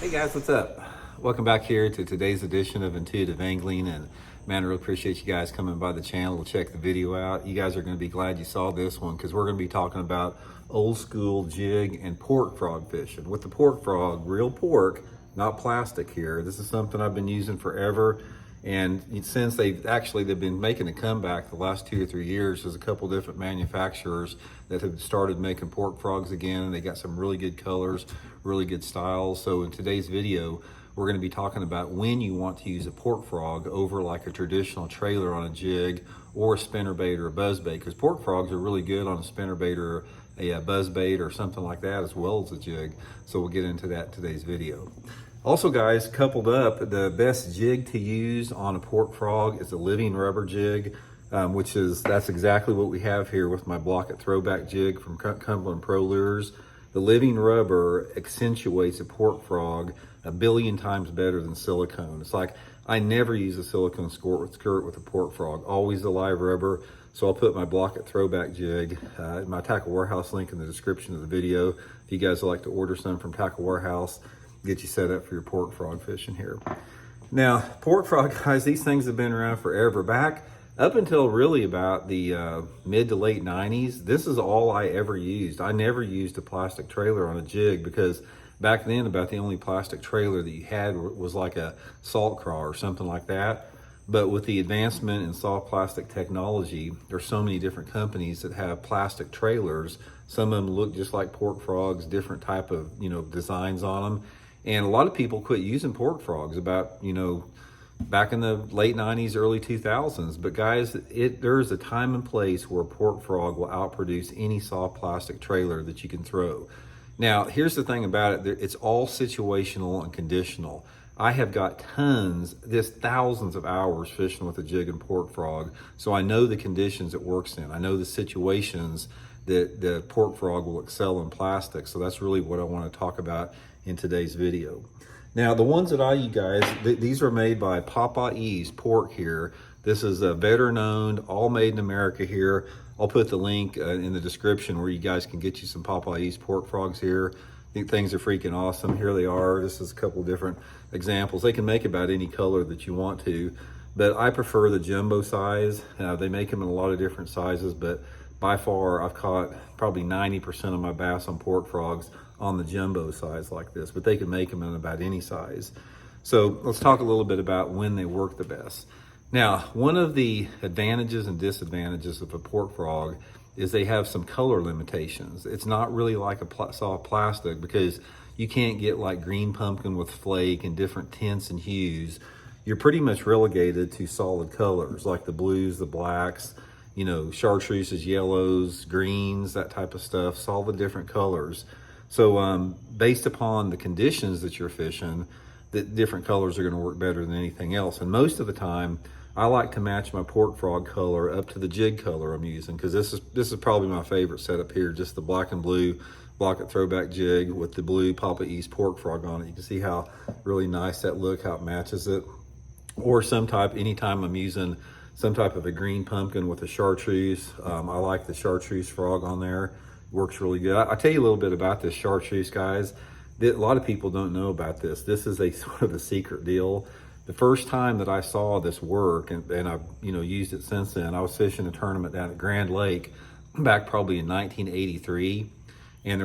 Hey guys, what's up? Welcome back here to today's edition of Intuitive Angling, and man, I really appreciate you guys coming by the channel to check the video out. You guys are going to be glad you saw this one because we're going to be talking about old school jig and pork frog fishing. With the pork frog, real pork, not plastic here. This is something I've been using forever, and since they've been making a comeback the last 2 or 3 years. There's a couple different manufacturers that have started making pork frogs again, and they got some really good colors, really good styles. So in today's video, we're going to be talking about when you want to use a pork frog over like a traditional trailer on a jig or a spinnerbait or a buzzbait, because pork frogs are really good on a spinnerbait or a buzzbait or something like that, as well as a jig. So we'll get into that in today's video. Also guys, coupled up, the best jig to use on a pork frog is a living rubber jig, that's exactly what we have here with my Blaukat throwback jig from Cumberland Pro Lures. The living rubber accentuates a pork frog 1 billion times better than silicone. It's like, I never use a silicone skirt with a pork frog, always the live rubber. So I'll put my Blaukat throwback jig, my Tackle Warehouse link in the description of the video. If you guys would like to order some from Tackle Warehouse, get you set up for your pork frog fishing here. Now, pork frog guys, these things have been around forever. Back up until really about the mid to late 90s, this is all I ever used. I never used a plastic trailer on a jig because back then about the only plastic trailer that you had was like a salt craw or something like that. But with the advancement in soft plastic technology, there's so many different companies that have plastic trailers. Some of them look just like pork frogs, different type of designs on them. And a lot of people quit using pork frogs about, back in the late 90s, early 2000s. But guys, there's a time and place where a pork frog will outproduce any soft plastic trailer that you can throw. Now, here's the thing about it. It's all situational and conditional. I have got thousands of hours fishing with a jig and pork frog. So I know the conditions it works in. I know the situations that the pork frog will excel in plastic. So that's really what I want to talk about in today's video. Now, the ones that I use, guys, these are made by Popeyes Pork here. This is a veteran-owned, all made in America here. I'll put the link in the description where you guys can get you some Popeyes pork frogs here. I think things are freaking awesome. Here they are. This is a couple different examples. They can make about any color that you want to, but I prefer the jumbo size. They make them in a lot of different sizes, but by far I've caught probably 90% of my bass on pork frogs on the jumbo size like this, but they can make them in about any size. So let's talk a little bit about when they work the best. Now, one of the advantages and disadvantages of a pork frog is they have some color limitations. It's not really like a soft plastic because you can't get like green pumpkin with flake and different tints and hues. You're pretty much relegated to solid colors like the blues, the blacks, chartreuses, yellows, greens, that type of stuff, solid different colors. So based upon the conditions that you're fishing, the different colors are going to work better than anything else. And most of the time, I like to match my pork frog color up to the jig color I'm using, because this is probably my favorite setup here, just the black and blue Blaukat throwback jig with the blue Popeyes pork frog on it. You can see how really nice that look, how it matches it. Or anytime I'm using some type of a green pumpkin with a chartreuse, I like the chartreuse frog on there. Works really good. I'll tell you a little bit about this chartreuse, guys. A lot of people don't know about this. This is a sort of a secret deal. The first time that I saw this work, and I've used it since then, I was fishing a tournament down at Grand Lake back probably in 1983. And I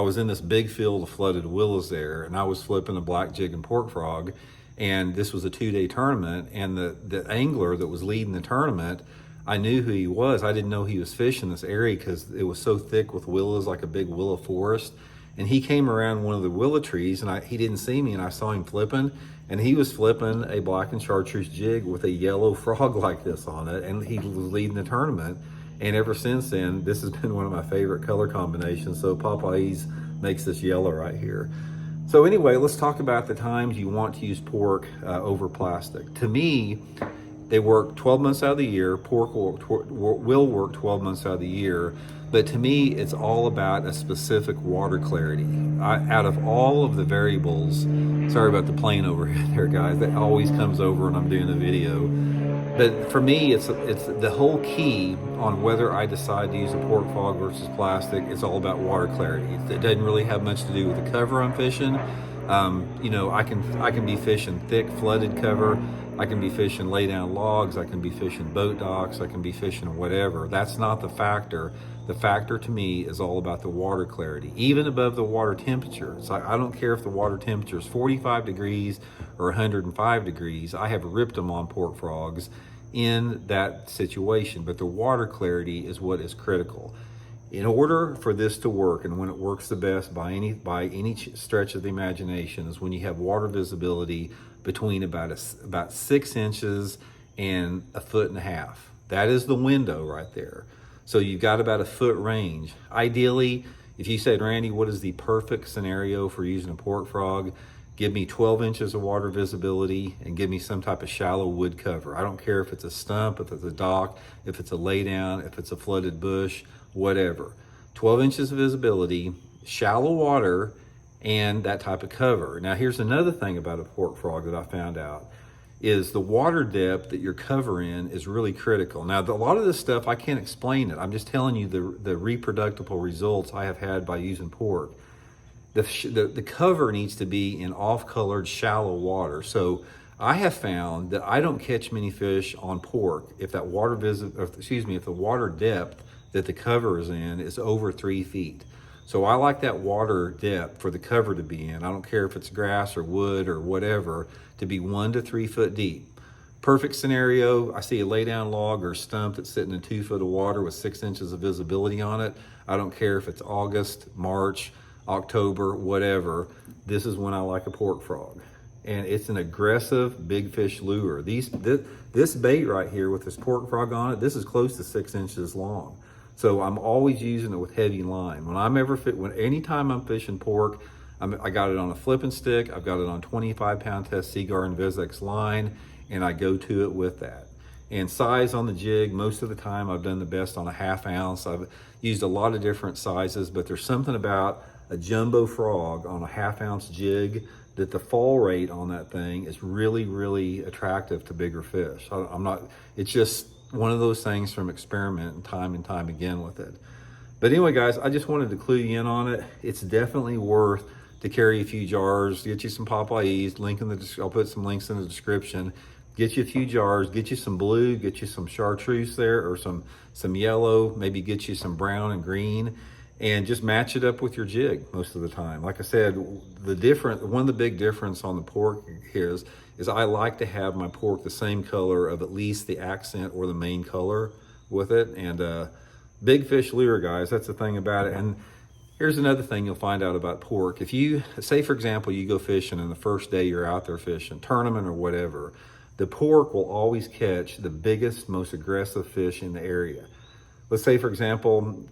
was in this big field of flooded willows there, and I was flipping a black jig and pork frog. And this was a 2-day tournament, and the angler that was leading the tournament, I knew who he was. I didn't know he was fishing this area because it was so thick with willows, like a big willow forest. And he came around one of the willow trees, and he didn't see me, and I saw him flipping, and he was flipping a black and chartreuse jig with a yellow frog like this on it, and he was leading the tournament. And ever since then, this has been one of my favorite color combinations. So Popeyes makes this yellow right here. So anyway, let's talk about the times you want to use pork over plastic. To me, they work 12 months out of the year. Pork will work 12 months out of the year. But to me, it's all about a specific water clarity. Out of all of the variables, sorry about the plane over there, guys, that always comes over when I'm doing a video. But for me, it's the whole key on whether I decide to use a pork frog versus plastic. It's all about water clarity. It doesn't really have much to do with the cover I'm fishing. You know, I can be fishing thick flooded cover. I can be fishing lay down logs. I can be fishing boat docks. I can be fishing whatever. That's not the factor. The factor to me is all about the water clarity, even above the water temperature. It's like, I don't care if the water temperature is 45 degrees or 105 degrees. I have ripped them on pork frogs in that situation, but the water clarity is what is critical. In order for this to work, and when it works the best by any stretch of the imagination, is when you have water visibility between about 6 inches and 1.5 feet. That is the window right there. So you've got about a foot range. Ideally, if you said, Randy, what is the perfect scenario for using a pork frog? Give me 12 inches of water visibility and give me some type of shallow wood cover. I don't care if it's a stump, if it's a dock, if it's a laydown, if it's a flooded bush, whatever. 12 inches of visibility, shallow water, and that type of cover. Now here's another thing about a pork frog that I found out, is the water depth that your cover in is really critical. Now, a lot of this stuff, I can't explain it. I'm just telling you the reproducible results I have had by using pork. The cover needs to be in off-colored, shallow water. So I have found that I don't catch many fish on pork if that if the water depth that the cover is in is over 3 feet. So I like that water depth for the cover to be in. I don't care if it's grass or wood or whatever, to be 1 to 3 foot deep. Perfect scenario, I see a lay down log or stump that's sitting in 2 foot of water with 6 inches of visibility on it. I don't care if it's August, March, October, whatever. This is when I like a pork frog. And it's an aggressive big fish lure. This bait right here with this pork frog on it, this is close to 6 inches long. So I'm always using it with heavy line. Anytime I'm fishing pork, I got it on a flipping stick, I've got it on 25-pound test Seaguar and Vizex line, and I go to it with that. And size on the jig, most of the time I've done the best on a 1/2 ounce. I've used a lot of different sizes, but there's something about a jumbo frog on a 1/2 ounce jig that the fall rate on that thing is really, really attractive to bigger fish. It's just one of those things from experimenting time and time again with it. But anyway, guys, I just wanted to clue you in on it. It's definitely worth to carry a few jars, get you some Popeyes, I'll put some links in the description. Get you a few jars, get you some blue, get you some chartreuse there, or some yellow, maybe get you some brown and green, and just match it up with your jig most of the time. Like I said, one of the big difference on the pork here is I like to have my pork the same color of at least the accent or the main color with it. And big fish lure, guys, that's the thing about it. And here's another thing you'll find out about pork. If you, say for example, you go fishing and the first day you're out there fishing, tournament or whatever, the pork will always catch the biggest, most aggressive fish in the area. Let's say, for example,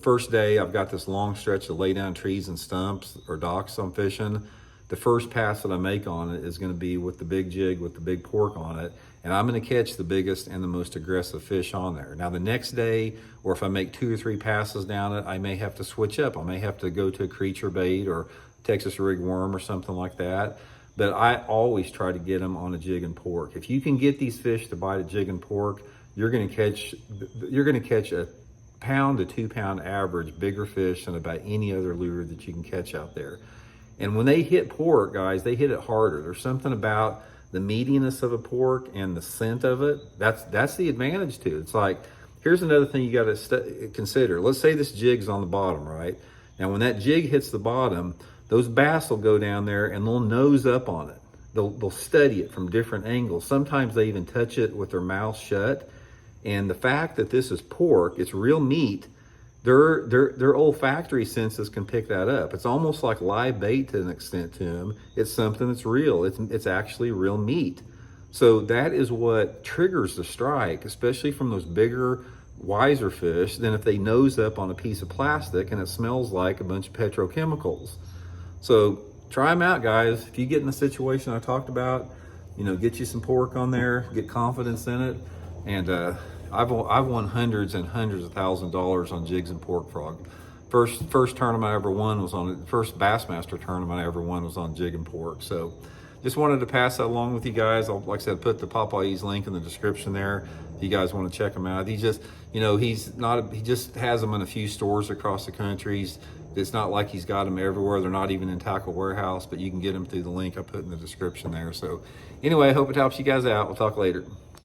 first day I've got this long stretch of lay down trees and stumps or docks I'm fishing. The first pass that I make on it is going to be with the big jig with the big pork on it, and I'm going to catch the biggest and the most aggressive fish on there. Now the next day, or if I make 2 or 3 passes down it, I may have to switch up. I may have to go to a creature bait or Texas rig worm or something like that. But I always try to get them on a jig and pork. If you can get these fish to bite a jig and pork, you're going to catch a pound to 2 pound average bigger fish than about any other lure that you can catch out there. And when they hit pork, guys, they hit it harder. There's something about the meatiness of a pork and the scent of it. That's the advantage to it. It's like, here's another thing you got to consider. Let's say this jig's on the bottom, right? Now, when that jig hits the bottom, those bass will go down there and they'll nose up on it. They'll study it from different angles. Sometimes they even touch it with their mouth shut. And the fact that this is pork, it's real meat, their olfactory senses can pick that up. It's almost like live bait to an extent to them. It's something that's real. It's actually real meat. So that is what triggers the strike, especially from those bigger, wiser fish, than if they nose up on a piece of plastic and it smells like a bunch of petrochemicals. So try them out, guys. If you get in the situation I talked about, get you some pork on there, get confidence in it. And I've won hundreds and hundreds of $1,000s on jigs and pork frog. First tournament I ever won was on, first Bassmaster tournament I ever won was on jig and pork. So just wanted to pass that along with you guys. Like I said, put the Popeyes link in the description there. if you guys want to check him out. He just, you know, he just has them in a few stores across the country. It's not like he's got them everywhere. They're not even in Tackle Warehouse, but you can get them through the link I put in the description there. So anyway, I hope it helps you guys out. We'll talk later.